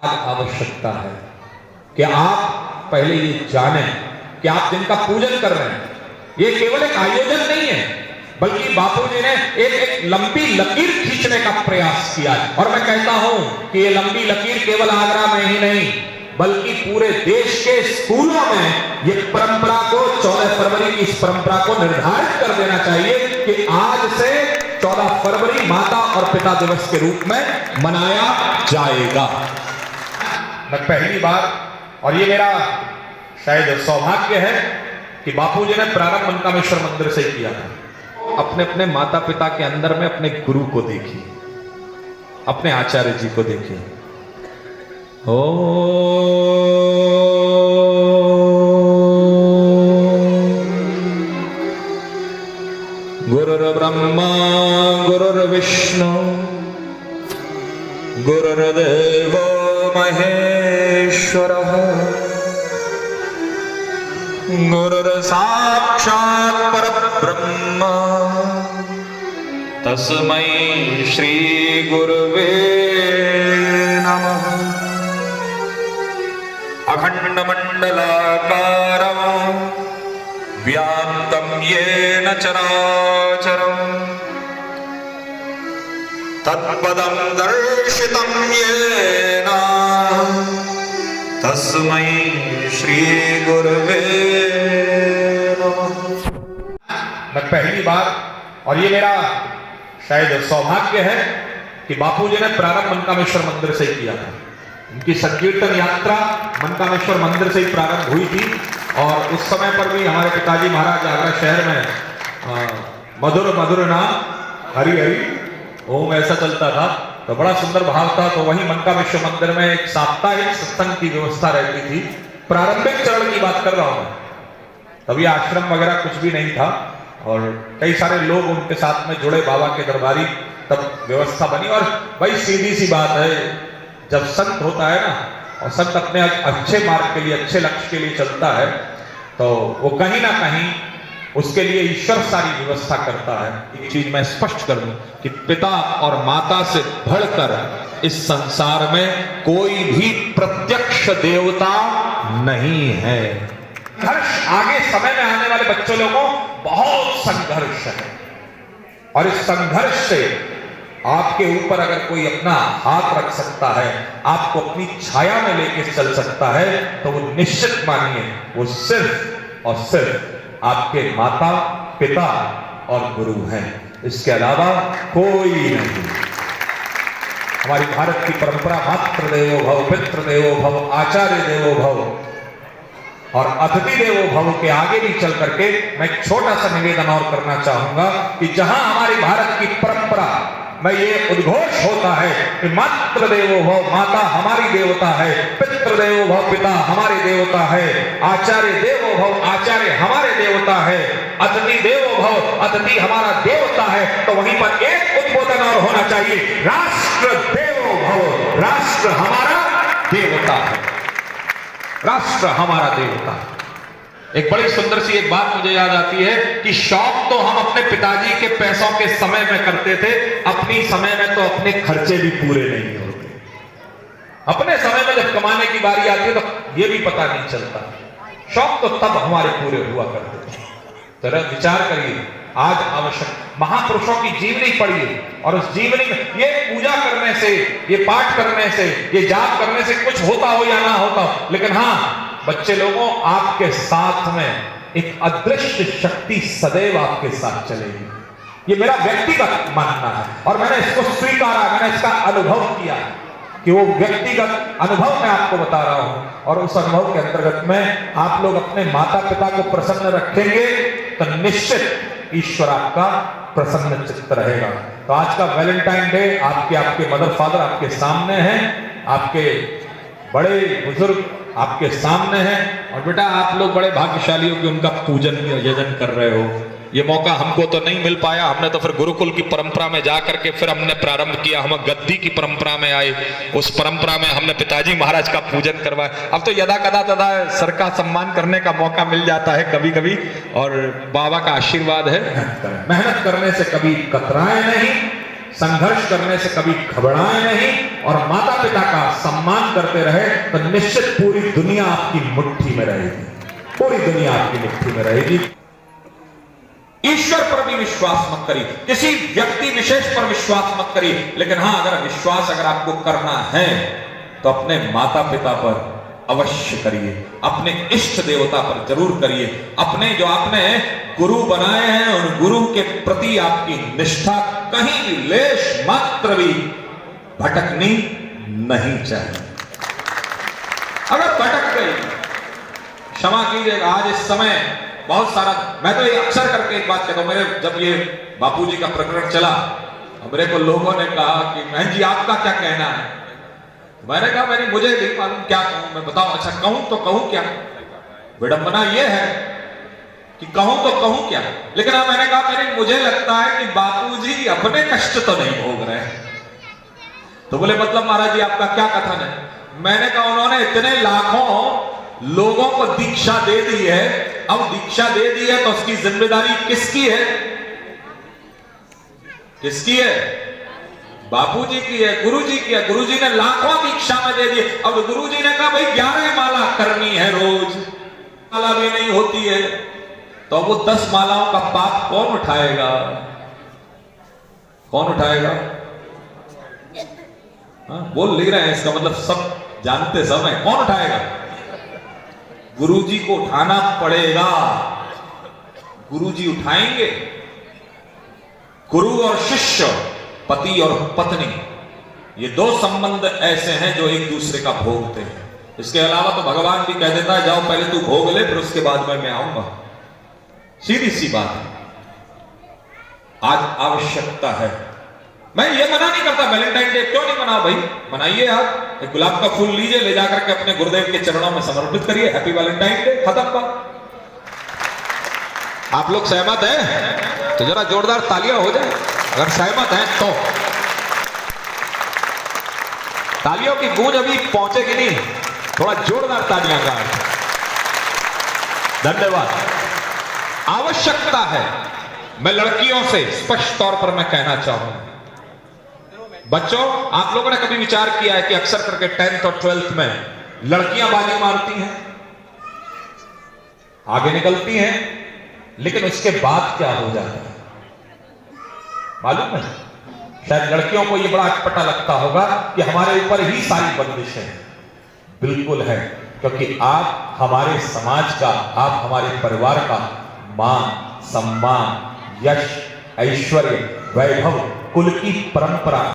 आवश्यकता है कि आप पहले ये जानें कि आप जिनका पूजन कर रहे हैं ये केवल एक आयोजन नहीं है, बल्कि बापूजी ने एक लंबी लकीर खींचने का प्रयास किया। और मैं कहता हूं कि ये लंबी लकीर केवल आगरा में ही नहीं बल्कि पूरे देश के स्कूलों में ये परंपरा को 14 फरवरी की इस परंपरा को निर्धारित कर देना चाहिए कि आज से 14 फरवरी माता और पिता दिवस के रूप में मनाया जाएगा। मैं पहली बार, और ये मेरा शायद सौभाग्य है कि बापूजी ने प्रारंभ मनकामेश्वर मंदिर से किया था। अपने अपने माता पिता के अंदर में अपने गुरु को देखिए, अपने आचार्य जी को देखिए। ओ गुरुर्ब्रह्मा गुरुर्विष्णु गुरुर्देवो महेश्वरः गुरुर्साक्षात् परब्रह्म तस्मै श्री गुरुवे नमः। अखंड मंडलाकारं व्याप्तं येन चराचरं तत्पदं दर्शितं येन तस्मै श्री गुरुवे नमः। मैं पहली बार, और ये मेरा शायद सौभाग्य है कि बापूजी ने प्रारंभ मनकामेश्वर मंदिर से किया था। उनकी संकीर्तन यात्रा मनकामेश्वर मंदिर से ही प्रारंभ हुई थी और उस समय पर भी हमारे पिताजी महाराज आगरा शहर में मधुर मधुर नाम हरि हरि ओम ऐसा चलता था, तो बड़ा सुंदर भाव था। तो वही मनकामेश्वर मंदिर में एक साप्ताहिक सत्संग की व्यवस्था रहती थी। प्रारंभिक चरण की बात कर रहा हूं, तभी आश्रम वगैरह कुछ भी नहीं था और कई सारे लोग उनके साथ में जुड़े, बाबा के दरबारी, तब व्यवस्था बनी। और भाई सीधी सी बात है, जब संत होता है ना और संत अपने अच्छे मार्ग के लिए, अच्छे लक्ष्य के लिए चलता है, तो वो कहीं ना कहीं उसके लिए ईश्वर सारी व्यवस्था करता है। एक चीज मैं स्पष्ट कर दूं कि पिता और माता से बढ़कर इस संसार में कोई भी प्रत्यक्ष देवता नहीं है। संघर्ष, आगे समय में आने वाले बच्चों लोगों को बहुत संघर्ष है और इस संघर्ष से आपके ऊपर अगर कोई अपना हाथ रख सकता है, आपको अपनी छाया में लेके चल सकता है, तो वो निश्चित मानिए वो सिर्फ और सिर्फ आपके माता पिता और गुरु हैं, इसके अलावा कोई नहीं। हमारी भारत की परंपरा मातृ देवो भव, पितृ देवो भव, आचार्य देवो भव और अतिथि देवो भव के आगे भी चल करके मैं एक छोटा सा निवेदन और करना चाहूंगा कि जहां हमारी भारत की परंपरा में ये उद्घोष होता है कि मातृ देवो भव, माता हमारी देवता है, पितृ देवो भव, पिता हमारे देवता है, आचार्य देवो भव, आचार्य हमारे देवता है, अतिथि देवो भव, अतिथि हमारा देवता है, तो वहीं पर एक उद्बोधन और होना चाहिए, राष्ट्र देवो भव, राष्ट्र हमारा देवता है, राष्ट्र हमारा देवता है। एक बड़ी सुंदर सी एक बात मुझे याद आती है कि शौक तो हम अपने पिताजी के पैसों के समय में करते थे, अपनी समय में तो अपने खर्चे भी पूरे नहीं होते। अपने समय में जब कमाने की बारी आती है तो ये भी पता नहीं चलता। शौक तो तब हमारे पूरे हुआ करते थे। जरा विचार करिए, आज आवश्यक महापुरुषों की जीवनी पढ़िए और उस जीवनी में ये पूजा करने से, ये पाठ करने से, ये जाप करने से कुछ होता हो या ना होता हो, लेकिन हाँ बच्चे लोगों, आपके साथ में एक अदृश्य शक्ति सदैव आपके साथ चलेगी। ये मेरा व्यक्तिगत मानना है और मैंने इसको स्वीकारा, मैंने इसका अनुभव किया कि वो व्यक्तिगत अनुभव मैं आपको बता रहा हूं और उस अनुभव के अंतर्गत में आप लोग अपने माता पिता को प्रसन्न रखेंगे तो निश्चित ईश्वर आपका प्रसन्न चित्त रहेगा। तो आज का वैलेंटाइन डे आपके मदर फादर आपके सामने हैं, आपके बड़े बुजुर्ग आपके सामने हैं और बेटा आप लोग बड़े भाग्यशाली हो कि उनका पूजन यजन कर रहे हो। ये मौका हमको तो नहीं मिल पाया, हमने तो फिर गुरुकुल की परंपरा में जा करके फिर हमने प्रारंभ किया, हम गद्दी की परंपरा में आए, उस परंपरा में हमने पिताजी महाराज का पूजन करवाया। अब तो यदा कदा तदा सर का सम्मान करने का मौका मिल जाता है कभी कभी और बाबा का आशीर्वाद है। मेहनत करने से कभी कतराए नहीं, संघर्ष करने से कभी घबराए नहीं और माता पिता का सम्मान करते रहे तो निश्चित पूरी दुनिया आपकी मुट्ठी में रहेगी, पूरी दुनिया आपकी मुट्ठी में रहेगी। ईश्वर पर भी विश्वास मत करिए, किसी व्यक्ति विशेष पर विश्वास मत करिए, लेकिन हां अगर विश्वास अगर आपको करना है तो अपने माता पिता पर अवश्य करिए, अपने इष्ट देवता पर जरूर करिए। अपने जो आपने गुरु बनाए हैं उन गुरु के प्रति आपकी निष्ठा कहीं भी लेश मात्र भी भटकनी नहीं चाहिए। अगर भटक गई, क्षमा कीजिएगा, आज इस समय बहुत सारा, मैं तो ये अक्सर करके एक बात कहता हूं, मेरे जब ये बापूजी का प्रकरण चला, मेरे को लोगों ने कहा कि बहन जी आपका क्या कहना है। मैंने कहा मैंने मुझे नहीं मालूम क्या कहूं, मैं बताऊं। अच्छा कहूं तो कहूं क्या? विडंबना यह है कि कहूं तो कहूं क्या, लेकिन अब मैंने कहा मुझे लगता है कि बापूजी अपने कष्ट तो नहीं भोग रहे। तो बोले मतलब महाराज जी आपका क्या कथन है? मैंने कहा उन्होंने इतने लाखों लोगों को दीक्षा दे दी है, अब दीक्षा दे दी है तो उसकी जिम्मेदारी किसकी है? किसकी है? बापूजी की है, गुरुजी की है। गुरुजी ने लाखों दीक्षा में दे दी, अब गुरुजी ने कहा भाई 11 माला करनी है रोज, माला भी नहीं होती है तो वो 10 मालाओं का पाप कौन उठाएगा? कौन उठाएगा? बोल ले रहे हैं, इसका मतलब सब जानते सब है, कौन उठाएगा? गुरुजी को उठाना पड़ेगा, गुरुजी उठाएंगे। गुरु और शिष्य, पति और पत्नी, ये दो संबंध ऐसे हैं जो एक दूसरे का भोगते हैं। इसके अलावा तो भगवान भी कह देता है जाओ पहले तू भोग ले फिर उसके बाद मैं आऊंगा। सीधी सी बात है। आज आवश्यकता है, मैं ये मना नहीं करता वैलेंटाइन डे क्यों नहीं मनाओ भाई, मनाइए। आप एक गुलाब का फूल लीजिए, ले जाकर के अपने गुरुदेव के चरणों में समर्पित करिए, हैप्पी वैलेंटाइन डे, खत्म बात। आप लोग सहमत हैं तो जरा जोरदार तालियां हो जाए, अगर सहमत हैं तो। तालियों की गूंज अभी पहुंचेगी नहीं, थोड़ा जोरदार तालियां का। धन्यवाद। आवश्यकता है, मैं लड़कियों से स्पष्ट तौर पर मैं कहना चाहूंगा, बच्चों आप लोगों ने कभी विचार किया है कि अक्सर करके 10th और 12th में लड़कियां बाजी मारती हैं, आगे निकलती हैं, लेकिन उसके बाद क्या हो जाता है मालूम है? शायद लड़कियों को यह बड़ा अटपटा लगता होगा कि हमारे ऊपर ही सारी बंदिशें हैं। बिल्कुल है, क्योंकि आप हमारे समाज का, आप हमारे परिवार का मान, सम्मान, यश, ऐश्वर्य, वैभव, कुल की परंपरा